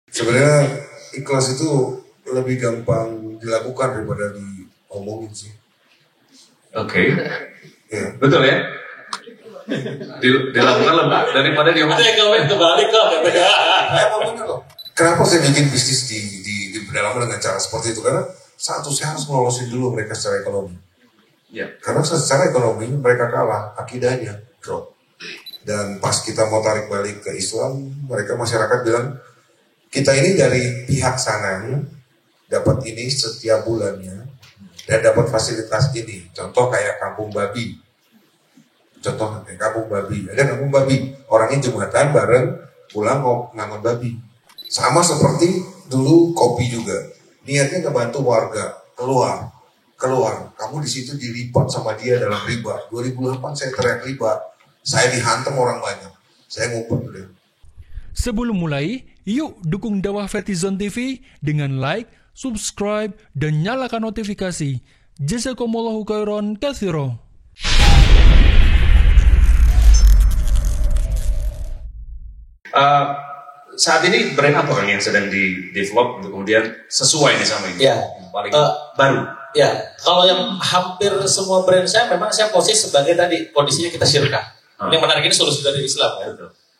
Sebenarnya ikhlas itu lebih gampang dilakukan daripada diomongin sih. Oke. Ya. Betul ya? Dilakukan lebih daripada diomongin. Ada yang komen kebalik kok. Emang bener loh. Kenapa saya bikin bisnis di pedalaman dengan cara seperti itu? Karena satu, saya harus ngelolosin dulu mereka secara ekonomi. Ya. Karena secara ekonomi mereka kalah, akidahnya drop. Dan pas kita mau tarik balik ke Islam, mereka masyarakat bilang, kita ini dari pihak sananya dapat ini setiap bulannya dan dapat fasilitas ini. Contoh kayak kampung babi. Contoh kayak kampung babi. Ada kampung babi, orangnya Jumatan bareng pulang ngangon babi. Sama seperti dulu kopi juga. Niatnya ngebantu warga keluar. Kamu di situ dilipat sama dia dalam riba. 2008 saya teriak riba. Saya dihantam orang banyak. Saya ngumpet udah. Sebelum mulai, yuk dukung dakwah Vertizon TV dengan like, subscribe, dan nyalakan notifikasi. Jazakumullahu khairan katsira. Saat ini brand apa yang sedang di develop untuk kemudian sesuai nih sama ini? Ya. Paling baru. Ya, kalau yang hampir semua brand saya memang saya posisi sebagai tadi kondisinya kita syirkah. Ini yang menarik, ini solusi dari Islam ya.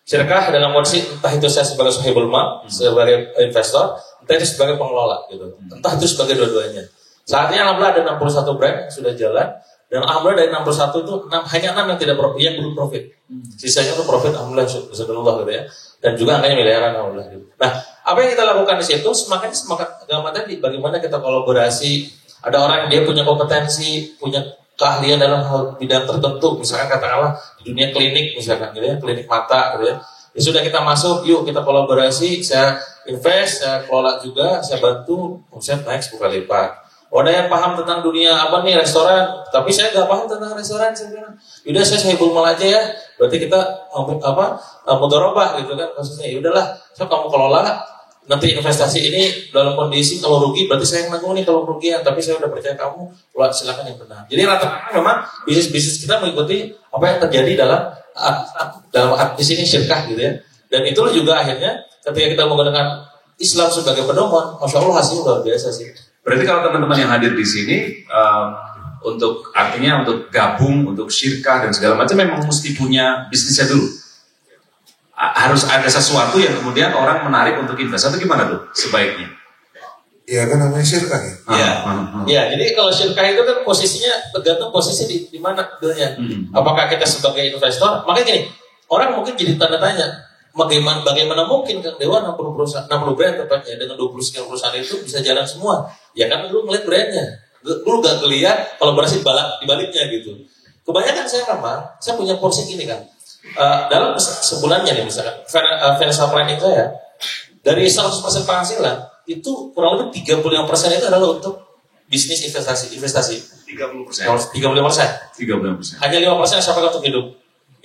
Syirkah dalam kondisi entah itu saya sebagai sahibul mal, sebagai investor, entah itu sebagai pengelola gitu. Entah itu sebagai dua-duanya. Saat ini alhamdulillah ada 61 brand yang sudah jalan, dan alhamdulillah dari 61 itu hanya 6 yang tidak yang belum profit. Sisanya itu profit, alhamdulillah subhanallah gitu ya. Dan juga angkanya miliaran alhamdulillah gitu. Nah, apa yang kita lakukan di situ semakin gampang tadi, bagaimana kita kolaborasi. Ada orang yang dia punya kompetensi, punya keahlian dalam hal bidang tertentu, misalkan katakanlah di dunia klinik misalkan gitu ya, klinik mata gitu ya. Ya sudah kita masuk, yuk kita kolaborasi, saya invest, saya kelola juga, saya bantu, omset naik 10 kali lipat. Ada yang paham tentang dunia apa nih restoran, tapi saya nggak paham tentang restoran, saya bilang, yaudah saya sahibul mal aja ya, berarti kita mudharabah gitu kan kasusnya. Ya udahlah, saya kamu kelola, nanti investasi ini dalam kondisi kalau rugi berarti saya yang nanggung nih kalau kerugian, tapi saya udah percaya kamu, silakan yang benar. Jadi rata-rata memang bisnis kita mengikuti apa yang terjadi dalam di sini syirkah gitu ya. Dan itulah juga akhirnya ketika kita menggunakan Islam sebagai pedoman, masya Allah hasilnya luar biasa sih. Berarti kalau teman-teman yang hadir di sini untuk artinya untuk gabung, untuk syirkah dan segala macam memang mesti punya bisnisnya dulu. Harus ada sesuatu yang kemudian orang menarik untuk invest. Atau gimana tuh sebaiknya? Iya kan namanya syirkah ya? Iya. Ya, jadi kalau syirkah itu kan posisinya tergantung posisi di mana sebenarnya. Apakah kita sebagai investor? Makanya gini, orang mungkin jadi tanda tanya, bagaimana mungkin Kang Dewa 60 perusahaan, 60 brand tepatnya dengan 20 sekian perusahaan itu bisa jalan semua? Ya kan dulu ngeliat brandnya, dulu gak ngeliat kolaborasi dibaliknya gitu. Kebanyakan saya punya porsi gini kan. Dalam sebulannya nih misalkan financial planning saya dari 100% penghasilan itu kurang lebih 35% itu adalah untuk bisnis investasi 30%. 35%. 35%. Hanya 5% saya pakai untuk hidup.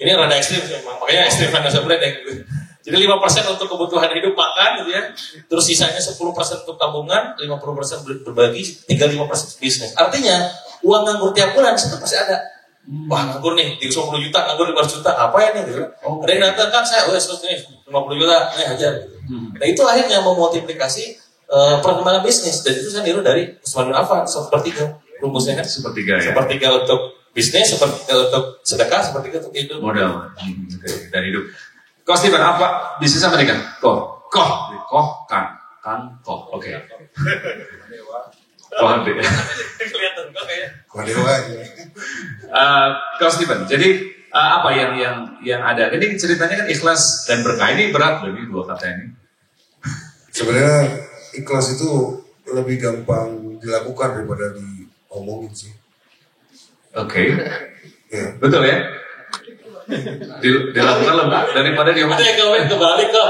Ini rada ekstrim memang, makanya ekstrim financial planning gitu. Jadi 5% untuk kebutuhan hidup makan gitu ya. Terus sisanya 10% untuk tabungan, 50% berbagi, tinggal 5% bisnis. Artinya uang nganggur tiap bulan tetap masih ada. Wah nganggur nih, 30 juta, nganggur 500 juta, apa ya nih? Gitu. Ada yang datang kan saya, nih 50 juta, hajar. Gitu. Nah itu akhirnya memultiplikasi perkembangan bisnis. Dan itu saya niru dari Usman bin Affan, 1/3 rumusnya kan. 1/3 ya. 1/3 untuk bisnis, 1/3 untuk sedekah, 1/3 untuk hidup. Modal dan hidup. Kau Steven, apa bisnis apa nih kan? Koh, oke. Kelihatan kok kayak. Kodewa. Kau Steven, jadi apa yang ada? Ini ceritanya kan ikhlas dan berkah, ini berat loh ini 2 kata ini. Sebenarnya ikhlas itu lebih gampang dilakukan daripada diomongin sih. Oke. Ya. Betul ya? Dilakukan lebih daripada diomongin. Ada yang komen kebalik kok.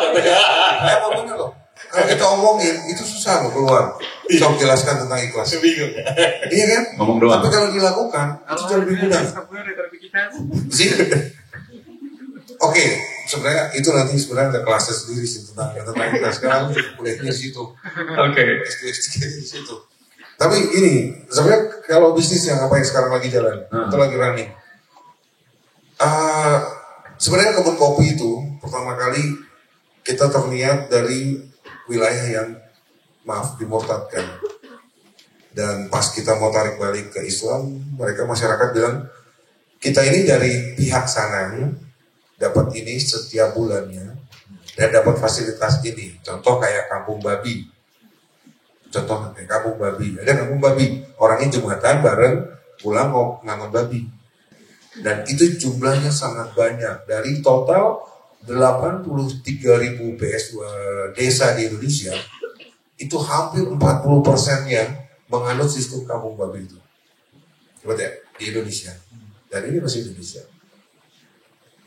Emang bener loh. Kalau kita omongin itu susah loh keluar. Sok jelaskan tentang ikhlas. Bingung. Iya kan? Ngomong doang. Tapi kalau dilakukan itu jauh lebih mudah. Sih. Oke, sebenarnya itu nanti sebenarnya ada kelasnya sendiri sih tentang ikhlas. Sekarang kuliahnya di situ. Oke. Di situ. Tapi ini sebenarnya kalau bisnis yang apa yang sekarang lagi jalan, itu lagi running. Sebenarnya kebun kopi itu pertama kali kita terniat dari wilayah yang dimurtadkan. Dan pas kita mau tarik balik ke Islam, mereka masyarakat bilang, kita ini dari pihak sananya dapat ini setiap bulannya dan dapat fasilitas ini. Contoh kayak kampung babi. Contoh kayak kampung babi. Ada kampung babi, orangnya Jumatan bareng pulang mau ngangon babi. Dan itu jumlahnya sangat banyak. Dari total 83.000 desa di Indonesia, itu hampir 40%-nya menganut sistem kampung babi itu. Coba ya, di Indonesia. Dan ini masih Indonesia.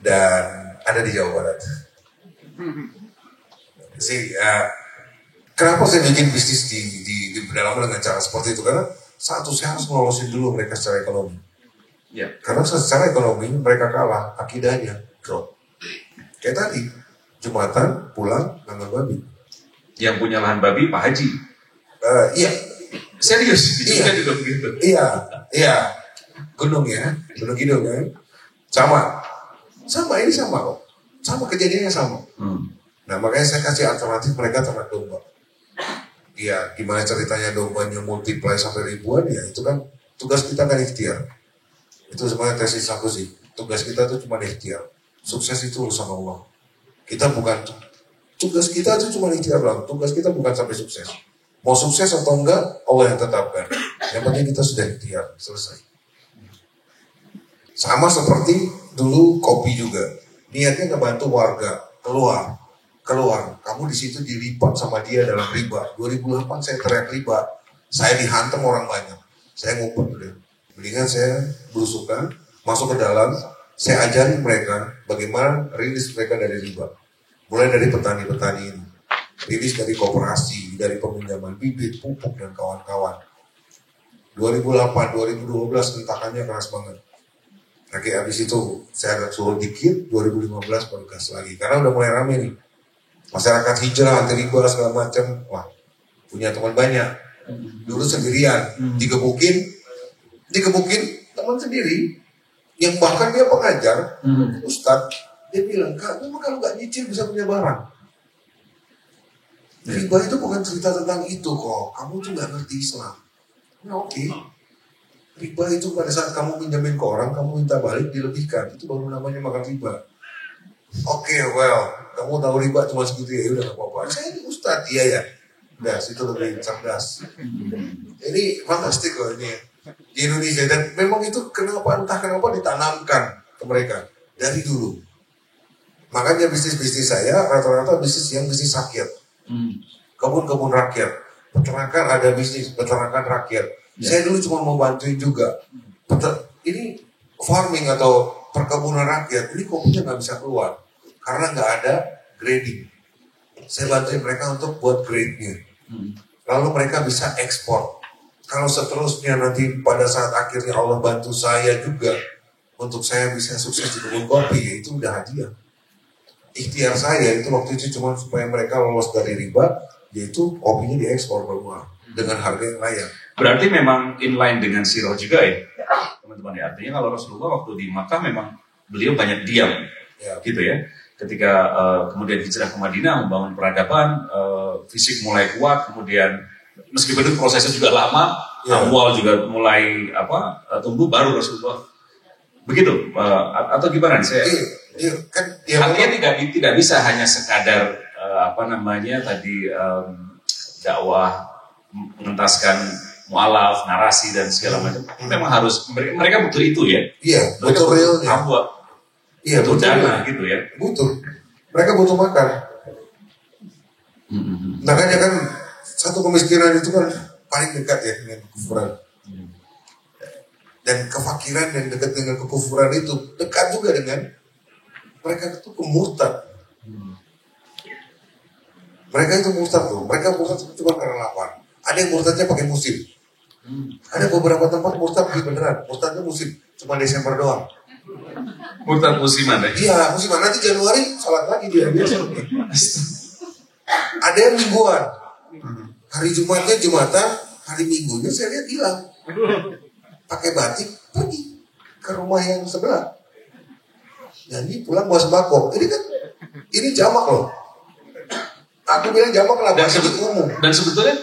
Dan ada di Jawa Barat. Kenapa saya bikin bisnis di pedalaman dengan cara seperti itu? Karena satu, saya harus ngelolosin dulu mereka secara ekonomi. Ya. Karena secara ekonomi mereka kalah, akidahnya drop. Kayak tadi, Jumatan pulang ngangon babi. Yang punya lahan babi Pak Haji. Iya. Serius? Iya. Juga begitu. Iya. Gunung ya, Gunung Kidul kan. Sama ini sama kok. Sama kejadiannya sama. Nah makanya saya kasih alternatif mereka ternak domba. Iya, gimana ceritanya dombanya multiply sampai ribuan ya itu kan tugas kita kan ikhtiar. Itu sebenarnya tesis aku sih. Tugas kita tuh cuma ikhtiar. Sukses itu urusan Allah. Kita bukan, tugas kita itu cuma ikhtiar doang. Tugas kita bukan sampai sukses. Mau sukses atau enggak, Allah yang tetapkan. Yang penting kita sudah ikhtiar, selesai. Sama seperti dulu kopi juga. Niatnya ngebantu warga, keluar. Kamu di situ dilipat sama dia dalam riba. 2008 saya teriak riba. Saya dihantam orang banyak. Saya ngumpet udah. Mendingan saya berusukan, masuk ke dalam, saya ajarin mereka bagaimana rilis mereka dari riba. Mulai dari petani-petani ini. Rilis dari koperasi, dari peminjaman bibit, pupuk, dan kawan-kawan. 2008, 2012 hentakannya keras banget. Oke, habis itu saya suruh dikit, 2015 baru gas lagi. Karena udah mulai rame nih. Masyarakat hijrah, anti riba, segala macam. Wah, punya teman banyak. Dulu sendirian, digebukin teman sendiri. Yang bahkan dia pengajar, Ustadz, dia bilang, kamu kalau nggak nyicil bisa punya barang. Riba itu bukan cerita tentang itu kok. Kamu tuh nggak ngerti Islam. Nah, oke. Riba itu pada saat kamu pinjamin ke orang, kamu minta balik dilebihkan. Itu baru namanya makan riba. Oke, well, kamu tahu riba cuma segitu ya, udah nggak apa-apa. Saya ini Ustadz, iya ya. Udah, itu lebih cerdas. Ini fantastik loh ini di Indonesia, dan memang itu entah kenapa ditanamkan ke mereka dari dulu. Makanya bisnis saya rata-rata bisnis rakyat, kebun-kebun rakyat, peternakan ada bisnis peternakan rakyat. Saya dulu cuma mau bantuin juga. Ini farming atau perkebunan rakyat, ini kopinya nggak bisa keluar karena nggak ada grading. Saya bantuin mereka untuk buat grade-nya, lalu mereka bisa ekspor. Kalau seterusnya nanti pada saat akhirnya Allah bantu saya juga untuk saya bisa sukses di kebun kopi, ya itu udah hadiah. Ikhtiar saya itu waktu itu cuma supaya mereka lolos dari riba, yaitu kopinya diekspor keluar dengan harga yang layak. Berarti memang inline dengan sirah juga ya, teman-teman ya. Artinya kalau Rasulullah waktu di Makkah memang beliau banyak diam, gitu ya. Ketika kemudian hijrah ke Madinah membangun peradaban, fisik mulai kuat, kemudian meskipun itu prosesnya juga lama, amwal juga mulai tumbuh, baru Rasulullah begitu, atau gimana nih saya? Artinya tidak bisa hanya sekadar dakwah mengentaskan mualaf, narasi dan segala macam. Memang harus mereka butuh itu ya. Iya, butuh realnya. Iya, butuh dana realnya. Gitu ya. Butuh. Mereka butuh makan. Makanya kan satu kemiskinan itu kan paling dekat ya dengan kekufuran. Dan kefakiran yang dekat dengan kekufuran itu dekat juga dengan mereka itu murtad. Mereka itu murtad loh. Mereka murtad cuma karena lapar. Ada yang murtadnya pakai musim. Ada beberapa tempat murtad beneran. Murtadnya musim, cuma Desember doang. Murtad musiman ya? Iya, musiman. Nanti Januari salat lagi dia biasa. Ada yang mingguan. Hari Jumatnya Jumatan, hari Minggunya saya lihat hilang. Pakai batik, pergi ke rumah yang sebelah. Jadi pulang bawa sembako. Ini jamak loh. Aku bilang jamak lah, Dan, bahasa umum. dan sebetulnya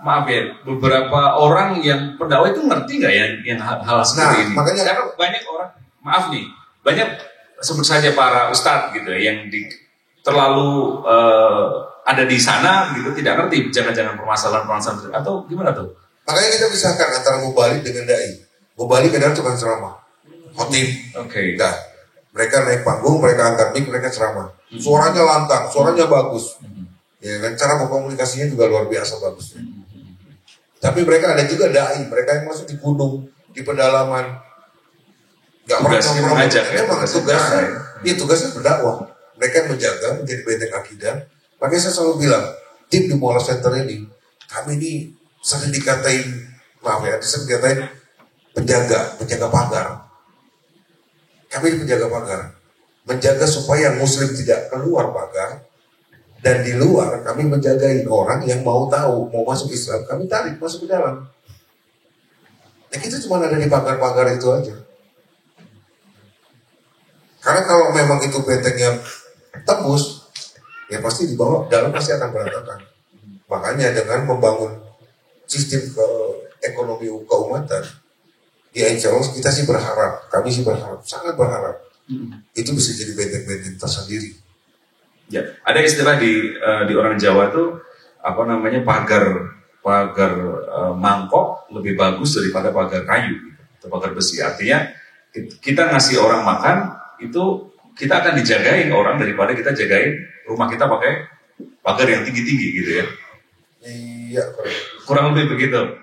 maaf ya, beberapa orang yang pendakwah itu ngerti nggak yang hal seperti ini? Makanya, karena banyak orang, maaf nih, banyak sebut saja para ustadz gitu ya, yang terlalu ada di sana gitu, tidak ngerti jangan-jangan permasalahan atau gimana tuh? Makanya kita pisahkan antara mubalik dengan dai. Mubalik adalah tukang ceramah, khotib. Oke. Nah, mereka naik panggung, mereka angkat mic, mereka ceramah. Suaranya lantang, suaranya bagus. Ya kan, cara berkomunikasinya juga luar biasa bagus. Tapi mereka ada juga dai, mereka yang masuk di gunung, di pedalaman. Gak Tugasnya mengajak ya. Memang tugasnya berdakwah. Mereka menjaga, menjadi benteng akidah. Makanya saya selalu bilang, tim di Mualaf Center ini, kami ini sering dikatain, sering dikatain penjaga pagar. Kami ini penjaga pagar. Menjaga supaya muslim tidak keluar pagar. Dan di luar kami menjagain orang yang mau tahu, mau masuk Islam, kami tarik masuk ke dalam. Ya kita cuma ada di pagar-pagar itu aja. Karena kalau memang itu bentengnya tembus, ya pasti di bawah, dalam pasti akan berantakan. Makanya dengan membangun sistem ekonomi keumatan, ya insya Allah kita sih berharap, kami sih berharap, sangat berharap, itu bisa jadi benteng-benteng tersendiri. Ya, ada istilah di orang Jawa tuh apa namanya pagar mangkok lebih bagus daripada pagar kayu, atau pagar besi. Artinya kita ngasih orang makan itu kita akan dijagain orang daripada kita jagain rumah kita pakai pagar yang tinggi-tinggi gitu ya. Iya, kurang lebih begitu.